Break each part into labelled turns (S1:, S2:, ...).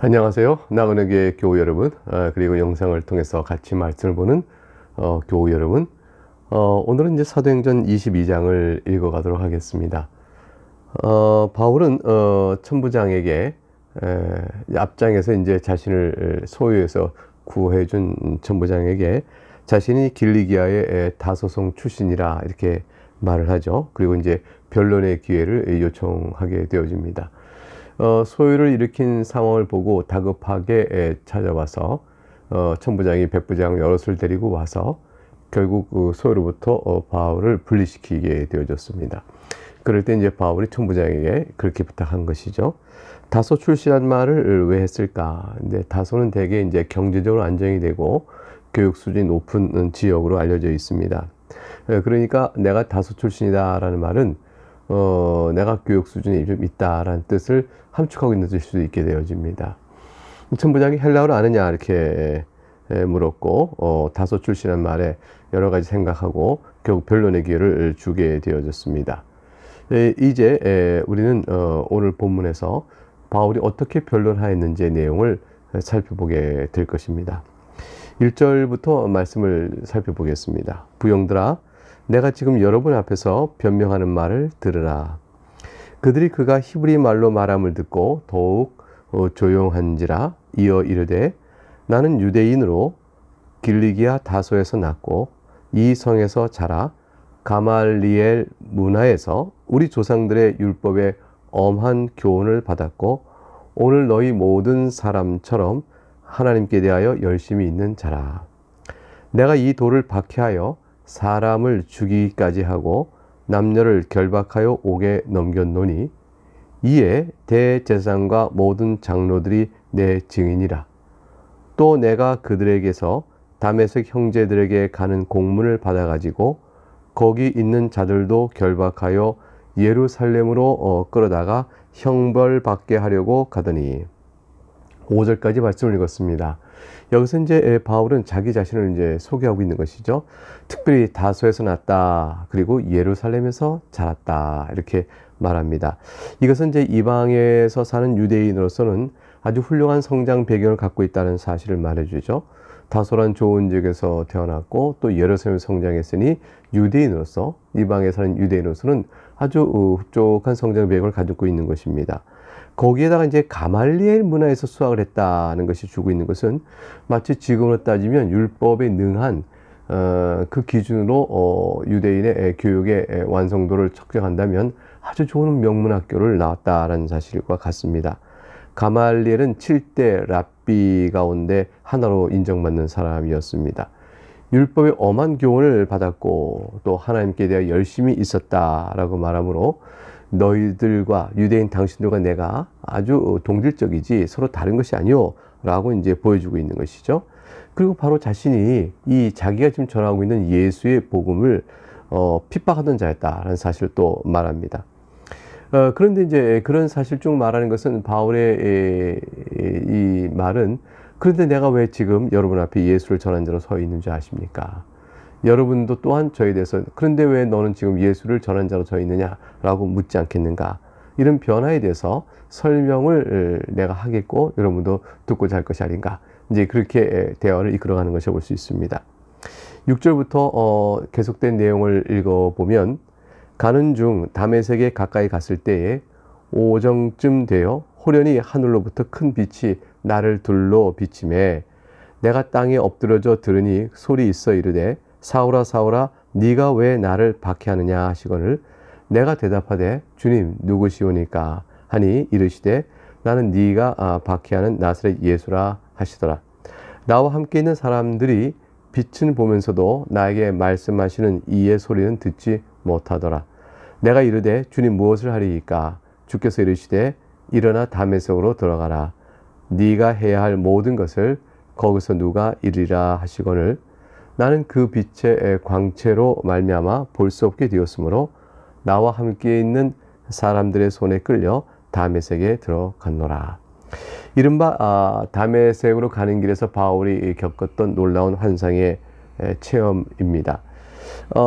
S1: 안녕하세요. 나그네교회 교우 여러분, 그리고 영상을 통해서 같이 말씀을 보는 교우 여러분. 오늘은 이제 사도행전 22장을 읽어가도록 하겠습니다. 바울은 천부장에게 앞장에서 이제 자신을 소유해서 구해준 천부장에게 자신이 길리기아의 다소성 출신이라 이렇게 말을 하죠. 그리고 이제 변론의 기회를 요청하게 되어집니다. 소요를 일으킨 상황을 보고 다급하게 찾아와서 천부장이 백부장 여럿을 데리고 와서 결국 그 소요로부터 바울을 분리시키게 되어졌습니다. 그럴 때 이제 바울이 천부장에게 그렇게 부탁한 것이죠. 다소 출신한 말을 왜 했을까? 근데 다소는 대개 이제 경제적으로 안정이 되고 교육 수준이 높은 지역으로 알려져 있습니다. 그러니까 내가 다소 출신이다라는 말은 내가 교육 수준이 좀 있다라는 뜻을 함축하고 있는 뜻일 수도 있게 되어집니다. 천부장이 헬라어를 아느냐 이렇게 물었고 다소 출신한 말에 여러 가지 생각하고 결국 변론의 기회를 주게 되어졌습니다. 이제 우리는 오늘 본문에서 바울이 어떻게 변론하였는지의 내용을 살펴보게 될 것입니다. 1절부터 말씀을 살펴보겠습니다. 부형들아, 내가 지금 여러분 앞에서 변명하는 말을 들으라. 그들이 그가 히브리 말로 말함을 듣고 더욱 조용한지라 이어 이르되, 나는 유대인으로 길리기아 다소에서 났고 이 성에서 자라 가말리엘 문화에서 우리 조상들의 율법에 엄한 교훈을 받았고 오늘 너희 모든 사람처럼 하나님께 대하여 열심히 있는 자라. 내가 이 돌을 박해하여 사람을 죽이기까지 하고 남녀를 결박하여 옥에 넘겼노니 이에 대제사장과 모든 장로들이 내 증인이라. 또 내가 그들에게서 다메섹 형제들에게 가는 공문을 받아가지고 거기 있는 자들도 결박하여 예루살렘으로 끌어다가 형벌받게 하려고 가더니. 5절까지 말씀을 읽었습니다. 여기서 이제 바울은 자기 자신을 이제 소개하고 있는 것이죠. 특별히 다소에서 났다, 그리고 예루살렘에서 자랐다, 이렇게 말합니다. 이것은 이제 이방에서 사는 유대인으로서는 아주 훌륭한 성장 배경을 갖고 있다는 사실을 말해주죠. 다소란 좋은 지역에서 태어났고 또 예루살렘에 성장했으니 유대인으로서, 이방에 사는 유대인으로서는 아주 흡족한 성장 배경을 가지고 있는 것입니다. 거기에다가 이제 가말리엘 문화에서 수학을 했다는 것이 주고 있는 것은 마치 지금으로 따지면 율법에 능한 그 기준으로 유대인의 교육의 완성도를 측정한다면 아주 좋은 명문학교를 나왔다라는 사실과 같습니다. 가말리엘은 7대 랍비 가운데 하나로 인정받는 사람이었습니다. 율법의 엄한 교훈을 받았고 또 하나님께 대해 열심히 있었다라고 말하므로 너희들과 유대인 당신들과 내가 아주 동질적이지 서로 다른 것이 아니오 라고 이제 보여주고 있는 것이죠. 그리고 바로 자신이 이 자기가 지금 전하고 있는 예수의 복음을 핍박하던 자였다라는 사실을 또 말합니다. 그런데 이제 그런 사실 중 말하는 것은 바울의 이 말은, 그런데 내가 왜 지금 여러분 앞에 예수를 전한 자로 서 있는 줄 아십니까? 여러분도 또한 저에 대해서 그런데 왜 너는 지금 예수를 전한 자로 서 있느냐라고 묻지 않겠는가? 이런 변화에 대해서 설명을 내가 하겠고 여러분도 듣고자 할 것이 아닌가? 이제 그렇게 대화를 이끌어가는 것을 볼 수 있습니다. 6절부터 계속된 내용을 읽어보면, 가는 중 다메섹에 가까이 갔을 때에 오정쯤 되어 호련히 하늘로부터 큰 빛이 나를 둘러 비치매 내가 땅에 엎드려져 들으니 소리 있어 이르되, 사울아 사울아 네가 왜 나를 박해하느냐 하시거늘 내가 대답하되 주님 누구시오니까 하니 이르시되 나는 네가 박해하는 나사렛 예수라 하시더라. 나와 함께 있는 사람들이 빛은 보면서도 나에게 말씀하시는 이의 소리는 듣지 못하더라. 내가 이르되 주님 무엇을 하리이까? 주께서 이르시되 일어나 다메섹으로 들어가라. 네가 해야 할 모든 것을 거기서 누가 이르리라 하시거늘 나는 그 빛의 광채로 말미암아 볼 수 없게 되었으므로 나와 함께 있는 사람들의 손에 끌려 다메섹에 들어갔노라. 이른바 다메섹으로 가는 길에서 바울이 겪었던 놀라운 환상의 체험입니다.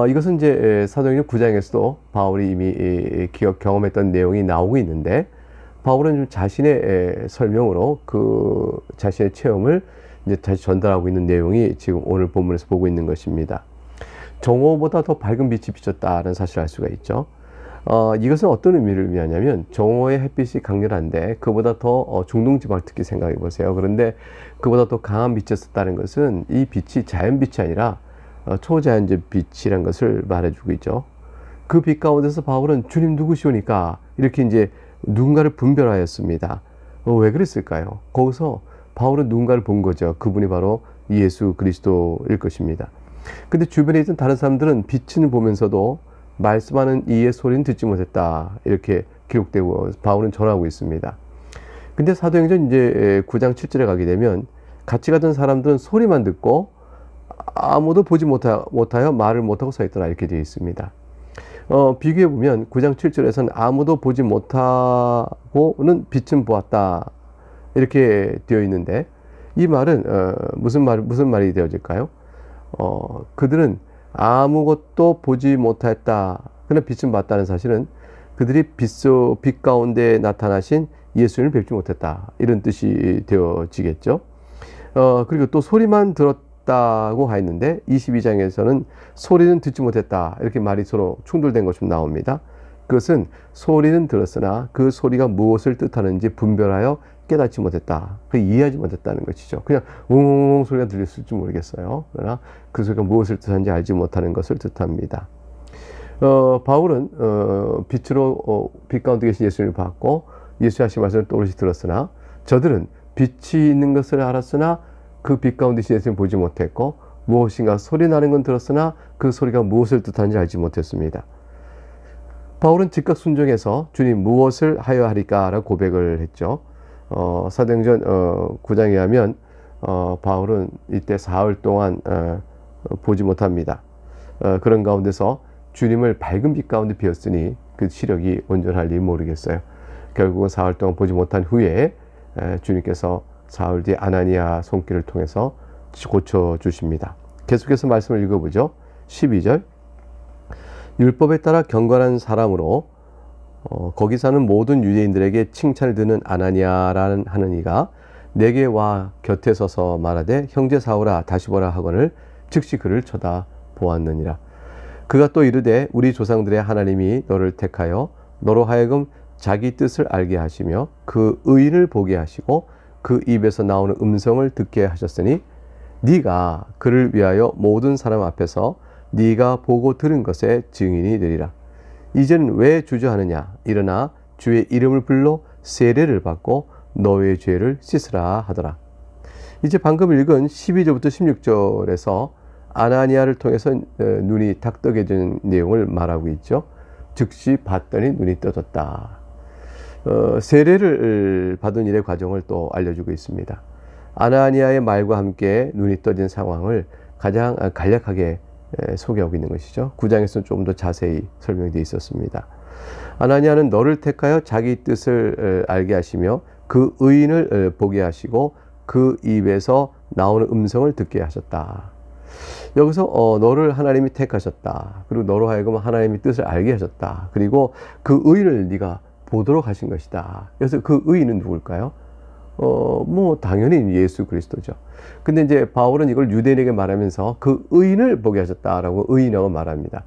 S1: 이것은 이제 사도행전 9장에서도 바울이 이미 경험했던 내용이 나오고 있는데, 바울은 좀 자신의 설명으로 그 자신의 체험을 이제 다시 전달하고 있는 내용이 지금 오늘 본문에서 보고 있는 것입니다. 정오보다 더 밝은 빛이 비쳤다는 사실을 알 수가 있죠. 이것은 어떤 의미를 의미하냐면 정오의 햇빛이 강렬한데 그보다 더 중동지방을 특히 생각해 보세요. 그런데 그보다 더 강한 빛이었다는 것은 이 빛이 자연빛이 아니라 초자연적 빛이라는 것을 말해주고 있죠. 그 빛 가운데서 바울은 주님 누구시오니까 이렇게 이제 누군가를 분별하였습니다. 왜 그랬을까요? 거기서 바울은 누군가를 본 거죠. 그분이 바로 예수 그리스도일 것입니다. 근데 주변에 있던 다른 사람들은 빛을 보면서도 말씀하는 이의 소리는 듣지 못했다. 이렇게 기록되고 바울은 전하고 있습니다. 근데 사도행전 이제 9장 7절에 가게 되면 같이 가던 사람들은 소리만 듣고 아무도 보지 못하여 말을 못하고 서 있더라. 이렇게 되어 있습니다. 비교해 보면 9장 7절에서는 아무도 보지 못하고는 빛은 보았다. 이렇게 되어 있는데 이 말은 무슨 말이 되어질까요? 그들은 아무것도 보지 못했다. 그러나 빛은 봤다는 사실은 그들이 빛 가운데 나타나신 예수님을 뵙지 못했다. 이런 뜻이 되어지겠죠. 그리고 또 소리만 들었다고 하였는데 22장에서는 소리는 듣지 못했다. 이렇게 말이 서로 충돌된 것처럼 나옵니다. 그것은 소리는 들었으나 그 소리가 무엇을 뜻하는지 분별하여 깨닫지 못했다. 이해하지 못했다는 것이죠. 그냥 웅웅 소리가 들렸을지 모르겠어요. 그러나 그 소리가 무엇을 뜻하는지 알지 못하는 것을 뜻합니다. 바울은 빛으로 빛 가운데 계신 예수님을 봤고 예수 하신 말씀을 또렷이 들었으나 저들은 빛이 있는 것을 알았으나 그 빛 가운데 계신 예수님을 보지 못했고 무엇인가 소리 나는 건 들었으나 그 소리가 무엇을 뜻하는지 알지 못했습니다. 바울은 즉각 순종해서 주님 무엇을 하여 하리까 라고 고백을 했죠. 사도행전 9장에 하면 바울은 이때 사흘 동안 보지 못합니다. 그런 가운데서 주님을 밝은 빛 가운데 비었으니 그 시력이 온전할지 모르겠어요. 결국은 사흘 동안 보지 못한 후에 주님께서 사흘 뒤에 아나니아 손길을 통해서 고쳐주십니다. 계속해서 말씀을 읽어보죠. 12절 율법에 따라 경건한 사람으로 거기 사는 모든 유대인들에게 칭찬을 듣는 아나니아라는 하는 이가 내게 와 곁에 서서 말하되 형제 사울아 다시 보라 하거늘 즉시 그를 쳐다보았느니라. 그가 또 이르되 우리 조상들의 하나님이 너를 택하여 너로 하여금 자기 뜻을 알게 하시며 그 의인을 보게 하시고 그 입에서 나오는 음성을 듣게 하셨으니 네가 그를 위하여 모든 사람 앞에서 네가 보고 들은 것의 증인이 되리라. 이제는 왜 주저하느냐? 일어나 주의 이름을 불러 세례를 받고 너의 죄를 씻으라 하더라. 이제 방금 읽은 12절부터 16절에서 아나니아를 통해서 눈이 딱 뜨게 된 내용을 말하고 있죠. 즉시 봤더니 눈이 떠졌다. 세례를 받은 일의 과정을 또 알려주고 있습니다. 아나니아의 말과 함께 눈이 떠진 상황을 가장 간략하게 소개하고 있는 것이죠. 9장에서는 좀 더 자세히 설명되어 있었습니다. 아나니아는 너를 택하여 자기 뜻을 알게 하시며 그 의인을 보게 하시고 그 입에서 나오는 음성을 듣게 하셨다. 여기서 너를 하나님이 택하셨다. 그리고 너로 하여금 하나님의 뜻을 알게 하셨다. 그리고 그 의인을 네가 보도록 하신 것이다. 그래서 그 의인은 누굴까요? 당연히 예수 그리스도죠. 근데 이제 바울은 이걸 유대인에게 말하면서 그 의인을 보게 하셨다라고 의인이라고 말합니다.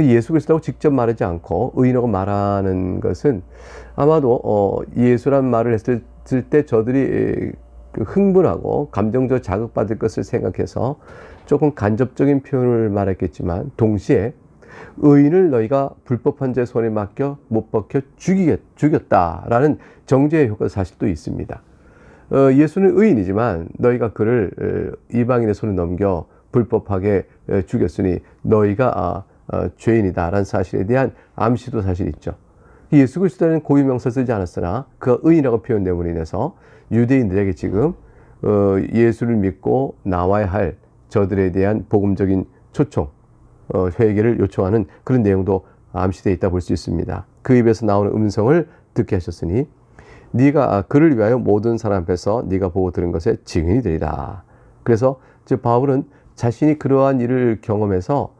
S1: 예수 그리스도라고 직접 말하지 않고 의인이라고 말하는 것은 아마도 예수란 말을 했을 때 저들이 흥분하고 감정적으로 자극받을 것을 생각해서 조금 간접적인 표현을 말했겠지만 동시에 의인을 너희가 불법한 자의 손에 맡겨 못 박혀 죽였다라는 정죄의 효과가 사실 또 있습니다. 예수는 의인이지만 너희가 그를 이방인의 손에 넘겨 불법하게 죽였으니 너희가 죄인이다라는 사실에 대한 암시도 사실 있죠. 예수 그리스도는 고유명사 쓰지 않았으나 그가 의인이라고 표현됨으로 인해서 유대인들에게 지금 예수를 믿고 나와야 할 저들에 대한 복음적인 초청, 회개를 요청하는 그런 내용도 암시되어 있다 볼 수 있습니다. 그 입에서 나오는 음성을 듣게 하셨으니 네가 그를 위하여 모든 사람 앞에서 네가 보고 들은 것의 증인이 되리라. 그래서 바울은 자신이 그러한 일을 경험해서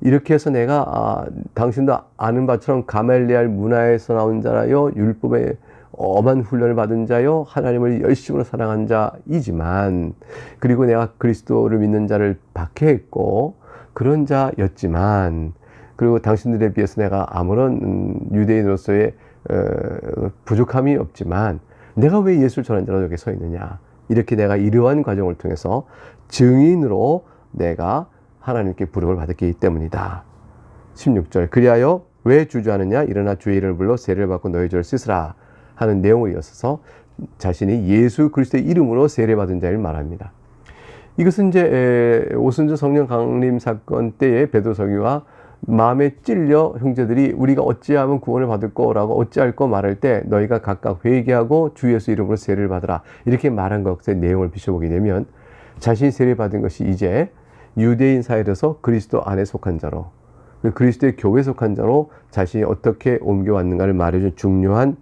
S1: 이렇게 해서 내가 당신도 아는 바처럼 가멜리알 문화에서 나온 자라요 율법의 엄한 훈련을 받은 자요 하나님을 열심으로 사랑한 자이지만, 그리고 내가 그리스도를 믿는 자를 박해했고 그런 자였지만, 그리고 당신들에 비해서 내가 아무런 유대인으로서의 부족함이 없지만 내가 왜 예수를 전한 자로 여기 서 있느냐, 이렇게 내가 이러한 과정을 통해서 증인으로 내가 하나님께 부름을 받았기 때문이다. 16절, 그리하여 왜 주저하느냐, 일어나 주의 이름을 불러 세례를 받고 너희 죄를 씻으라 하는 내용을 이어서 자신이 예수 그리스도의 이름으로 세례받은 자를 말합니다. 이것은 이제 오순절 성령 강림 사건 때의 베드로 서기와 마음에 찔려 형제들이 우리가 어찌하면 구원을 받을 거라고 어찌할 거 말할 때 너희가 각각 회개하고 주 예수 이름으로 세례를 받으라 이렇게 말한 것의 내용을 비춰보게 되면, 자신이 세례받은 것이 이제 유대인 사회에서 그리스도 안에 속한 자로, 그리스도의 교회에 속한 자로 자신이 어떻게 옮겨왔는가를 말해준 중요한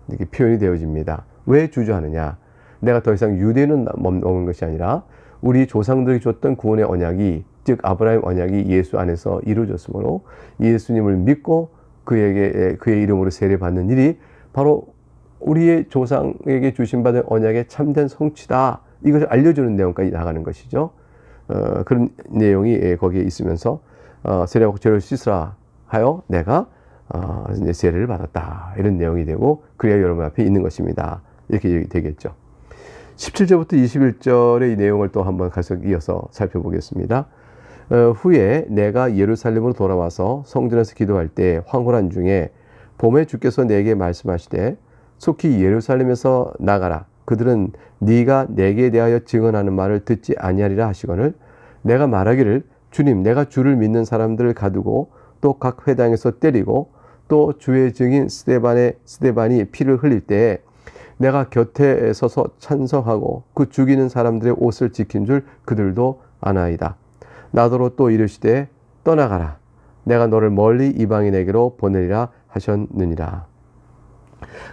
S1: 이렇게 표현이 되어집니다. 왜 주저하느냐, 내가 더 이상 유대인은 머무는 것이 아니라 우리 조상들이 줬던 구원의 언약이, 즉 아브라함 언약이 예수 안에서 이루어졌으므로 예수님을 믿고 그의 이름으로 세례받는 일이 바로 우리의 조상에게 주신받은 언약의 참된 성취다, 이것을 알려주는 내용까지 나가는 것이죠. 그런 내용이 거기에 있으면서 세례받고 죄를 씻으라 하여 내가 이제 세례를 받았다, 이런 내용이 되고, 그래야 여러분 앞에 있는 것입니다, 이렇게 되겠죠. 17절부터 21절의 이 내용을 또 한번 계속 이어서 살펴보겠습니다. 후에 내가 예루살렘으로 돌아와서 성전에서 기도할 때 황홀한 중에 봄에 주께서 내게 말씀하시되 속히 예루살렘에서 나가라, 그들은 네가 내게 대하여 증언하는 말을 듣지 아니하리라 하시거늘, 내가 말하기를 주님, 내가 주를 믿는 사람들을 가두고 또 각 회당에서 때리고 또 주의 증인 스데반이 피를 흘릴 때에 내가 곁에 서서 찬성하고 그 죽이는 사람들의 옷을 지킨 줄 그들도 아나이다. 나더러 또 이르시되 떠나가라, 내가 너를 멀리 이방인에게로 보내리라 하셨느니라.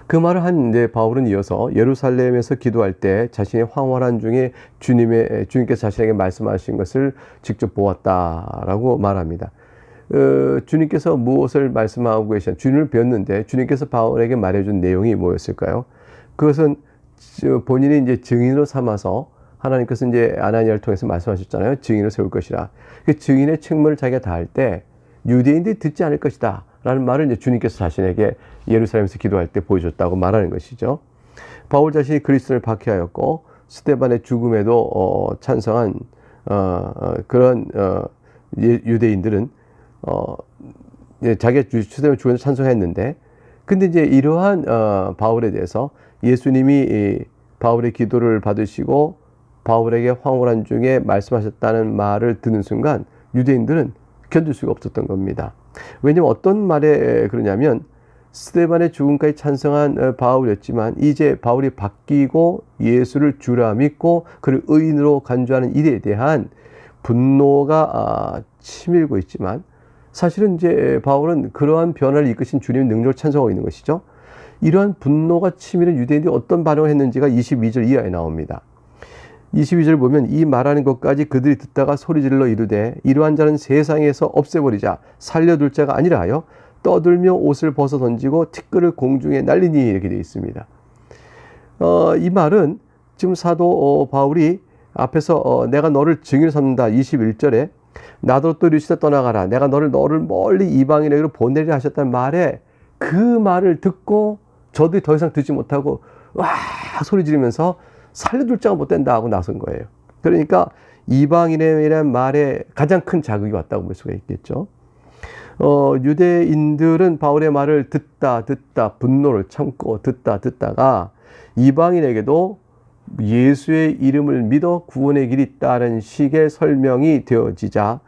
S1: 그 말을 한 이제 바울은 이어서 예루살렘에서 기도할 때 자신의 황홀한 중에 주님께서 자신에게 말씀하신 것을 직접 보았다라고 말합니다. 주님께서 무엇을 말씀하고 계시냐, 주님을 뵀는데 주님께서 바울에게 말해준 내용이 뭐였을까요? 그것은 본인이 이제 증인으로 삼아서 하나님께서 이제 아나니아를 통해서 말씀하셨잖아요. 증인을 세울 것이라. 그 증인의 책무를 자기가 다할 때 유대인들이 듣지 않을 것이다 라는 말을 이제 주님께서 자신에게 예루살렘에서 기도할 때 보여줬다고 말하는 것이죠. 바울 자신이 그리스도를 박해하였고 스데반의 죽음에도 찬성한 그런 유대인들은 자기가 스데반의 죽음에 찬성했는데, 근데 이제 이러한 바울에 대해서 예수님이 바울의 기도를 받으시고 바울에게 황홀한 중에 말씀하셨다는 말을 듣는 순간 유대인들은 견딜 수가 없었던 겁니다. 왜냐하면 어떤 말에 그러냐면, 스데반의 죽음까지 찬성한 바울이었지만 이제 바울이 바뀌고 예수를 주라 믿고 그를 의인으로 간주하는 일에 대한 분노가 치밀고 있지만, 사실은 이제 바울은 그러한 변화를 이끄신 주님의 능력을 찬송하고 있는 것이죠. 이러한 분노가 치밀은 유대인들이 어떤 반응을 했는지가 22절 이하에 나옵니다. 22절 보면 이 말하는 것까지 그들이 듣다가 소리질러 이르되 이러한 자는 세상에서 없애버리자, 살려둘 자가 아니라 하여 떠들며 옷을 벗어 던지고 티끌을 공중에 날리니, 이렇게 되어 있습니다. 이 말은 지금 사도 바울이 앞에서 내가 너를 증인으로 삼는다 21절에 나도 또 이르시되 떠나가라, 내가 너를 멀리 이방인에게로 보내리라 하셨다는 말에, 그 말을 듣고 저들이 더 이상 듣지 못하고 와 소리 지르면서 살려둘 자가 못 된다 하고 나선 거예요. 그러니까 이방인이라는 말에 가장 큰 자극이 왔다고 볼 수가 있겠죠. 유대인들은 바울의 말을 듣다 분노를 참고 듣다가 이방인에게도 예수의 이름을 믿어 구원의 길이 있다는 식의 설명이 되어지자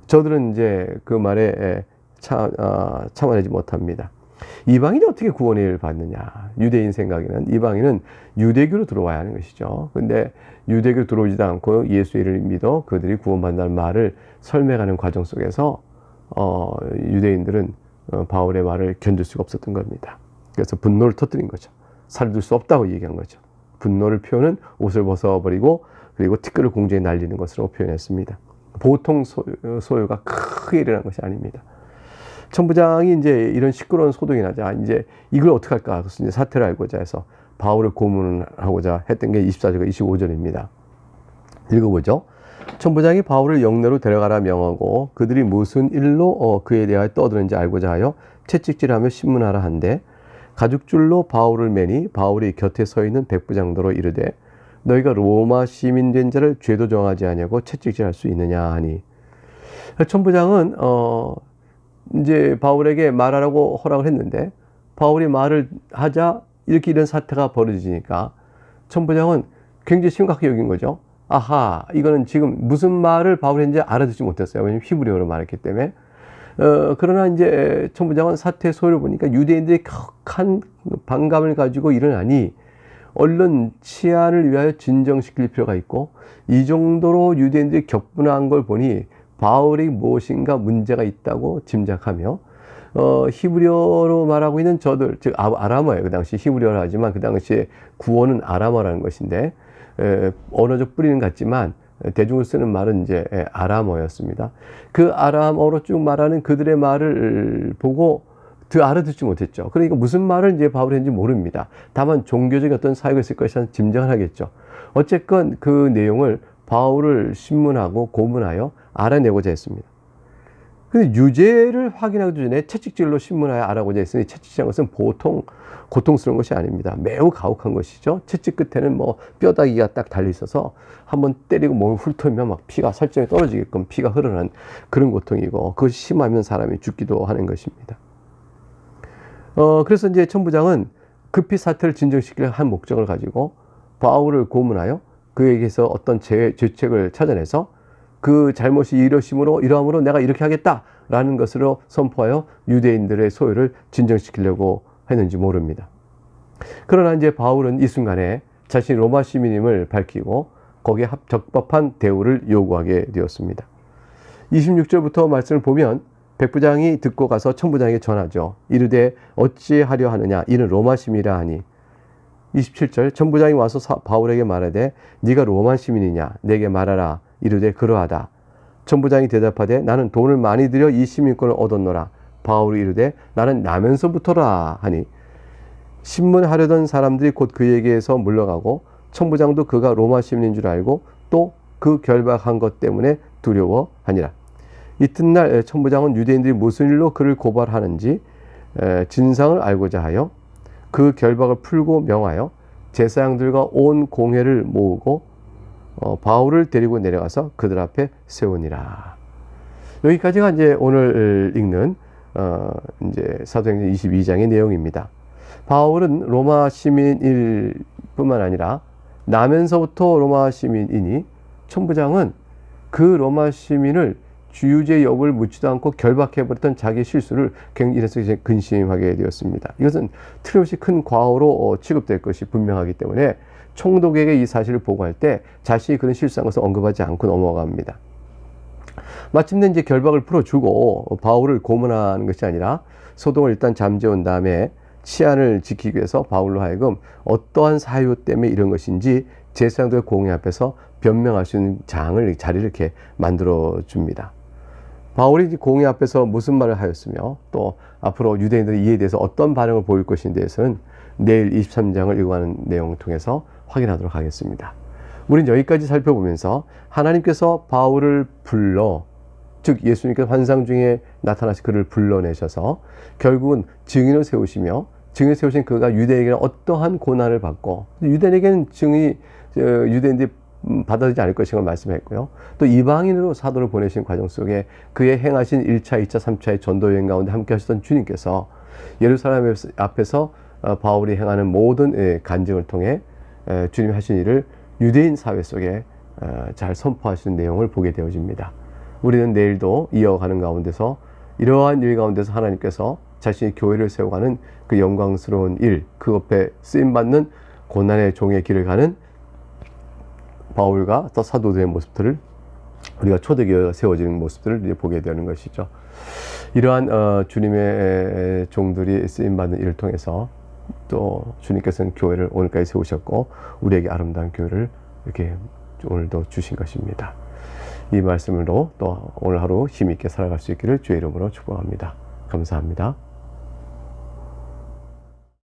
S1: 저들은 이제 그 말에 참아내지 못합니다. 이방인이 어떻게 구원의 일을 받느냐. 유대인 생각에는 이방인은 유대교로 들어와야 하는 것이죠. 근데 유대교로 들어오지도 않고 예수의 이름을 믿어 그들이 구원받는다는 말을 설명하는 과정 속에서 유대인들은 바울의 말을 견딜 수가 없었던 겁니다. 그래서 분노를 터뜨린 거죠. 살려둘 수 없다고 얘기한 거죠. 분노를 표현은 옷을 벗어버리고 그리고 티끌을 공중에 날리는 것으로 표현했습니다. 보통 소요가 크게 일어난 것이 아닙니다. 천부장이 이제 이런 시끄러운 소동이 나자 이제 이걸 어떻게 할까? 그래서 이제 사태를 알고자 해서 바울을 고문하고자 했던 게 24절과 25절입니다. 읽어보죠. 천부장이 바울을 영내로 데려가라 명하고 그들이 무슨 일로 그에 대하여 떠드는지 알고자 하여 채찍질하며 신문하라 한데 가죽줄로 바울을 매니 바울이 곁에 서 있는 백부장도로 이르되 너희가 로마 시민 된 자를 죄도 정하지 아니하고 채찍질할 수 있느냐 하니 천부장은 이제 바울에게 말하라고 허락을 했는데 바울이 말을 하자 이렇게 이런 사태가 벌어지니까 천부장은 굉장히 심각하게 여긴 거죠. 아하, 이거는 지금 무슨 말을 바울이 했는지 알아듣지 못했어요. 왜냐면 히브리어로 말했기 때문에. 그러나 이제 천부장은 사태의 소요를 보니까 유대인들이 격한 반감을 가지고 일어나니 얼른 치안을 위하여 진정시킬 필요가 있고 이 정도로 유대인들이 격분한 걸 보니 바울이 무엇인가 문제가 있다고 짐작하며 히브리어로 말하고 있는 저들, 즉 아람어예요. 그 당시 히브리어를 하지만 그 당시에 구어는 아람어라는 것인데 언어적 뿌리는 같지만 대중을 쓰는 말은 이제 아람어였습니다. 그 아람어로 쭉 말하는 그들의 말을 보고 알아듣지 못했죠. 그러니까 무슨 말을 이제 바울이 했는지 모릅니다. 다만 종교적인 어떤 사유가 있을 것이라는 짐작을 하겠죠. 어쨌건 그 내용을 바울을 신문하고 고문하여 알아내고자 했습니다. 근데 유죄를 확인하기 전에 채찍질로 신문하여 알아보자 했으니 채찍질한 것은 보통 고통스러운 것이 아닙니다. 매우 가혹한 것이죠. 채찍 끝에는 뭐 뼈다귀가 딱 달려 있어서 한번 때리고 몸을 훑으면 막 피가 살점이 떨어지게끔 피가 흐르는 그런 고통이고 그것이 심하면 사람이 죽기도 하는 것입니다. 그래서 이제 천부장은 급히 사태를 진정시키려 한 목적을 가지고 바울을 고문하여 그에게서 어떤 죄책을 찾아내서 그 잘못이 이러함으로 내가 이렇게 하겠다라는 것으로 선포하여 유대인들의 소유를 진정시키려고 했는지 모릅니다. 그러나 이제 바울은 이 순간에 자신이 로마 시민임을 밝히고 거기에 적법한 대우를 요구하게 되었습니다. 26절부터 말씀을 보면 백부장이 듣고 가서 천부장에게 전하죠. 이르되 어찌하려 하느냐 이는 로마 시민이라 하니 27절 천부장이 와서 바울에게 말하되 네가 로마 시민이냐 내게 말하라 이르되 그러하다. 천부장이 대답하되 나는 돈을 많이 들여 이 시민권을 얻었노라. 바울이 이르되 나는 나면서부터라 하니 신문하려던 사람들이 곧 그에게서 물러가고 천부장도 그가 로마 시민인 줄 알고 또 그 결박한 것 때문에 두려워하니라. 이튿날 천부장은 유대인들이 무슨 일로 그를 고발하는지 진상을 알고자 하여 그 결박을 풀고 명하여 제사장들과 온 공회를 모으고 바울을 데리고 내려가서 그들 앞에 세우니라. 여기까지가 이제 오늘 읽는 이제 사도행전 22장의 내용입니다. 바울은 로마 시민일 뿐만 아니라 나면서부터 로마 시민이니 천부장은 그 로마 시민을 주유죄 여부를 묻지도 않고 결박해버렸던 자기 실수를 이래서 근심하게 되었습니다. 이것은 틀림없이 큰 과오로 취급될 것이 분명하기 때문에 총독에게 이 사실을 보고할 때 자신이 그런 실수한 것을 언급하지 않고 넘어갑니다. 마침내 이제 결박을 풀어주고 바울을 고문하는 것이 아니라 소동을 일단 잠재운 다음에 치안을 지키기 위해서 바울로 하여금 어떠한 사유 때문에 이런 것인지 제사장들 공회 앞에서 변명할 수 있는 자리를 이렇게 만들어 줍니다. 바울이 공회 앞에서 무슨 말을 하였으며 또 앞으로 유대인들이 이에 대해서 어떤 반응을 보일 것인에 대해서는 내일 23장을 읽어가는 내용을 통해서 확인하도록 하겠습니다. 우리는 여기까지 살펴보면서 하나님께서 바울을 불러 즉 예수님께서 환상 중에 나타나시 그를 불러내셔서 결국은 증인을 세우시며 증인을 세우신 그가 유대인에게는 어떠한 고난을 받고 유대인에게는 유대인들이 받아들이지 않을 것인 걸 말씀했고요. 또 이방인으로 사도를 보내신 과정 속에 그의 행하신 1차, 2차, 3차의 전도 여행 가운데 함께 하셨던 주님께서 예루살렘 앞에서 바울이 행하는 모든 간증을 통해 주님이 하신 일을 유대인 사회 속에 잘 선포하시는 내용을 보게 되어집니다. 우리는 내일도 이어가는 가운데서 이러한 일 가운데서 하나님께서 자신의 교회를 세워가는 그 영광스러운 일, 그 앞에 쓰임받는 고난의 종의 길을 가는 바울과 또 사도들의 모습들을 우리가 초대교회가 세워지는 모습들을 이제 보게 되는 것이죠. 이러한 주님의 종들이 쓰임받는 일을 통해서 또 주님께서는 교회를 오늘까지 세우셨고 우리에게 아름다운 교회를 이렇게 오늘도 주신 것입니다. 이 말씀으로 또 오늘 하루 힘있게 살아갈 수 있기를 주의 이름으로 축복합니다. 감사합니다.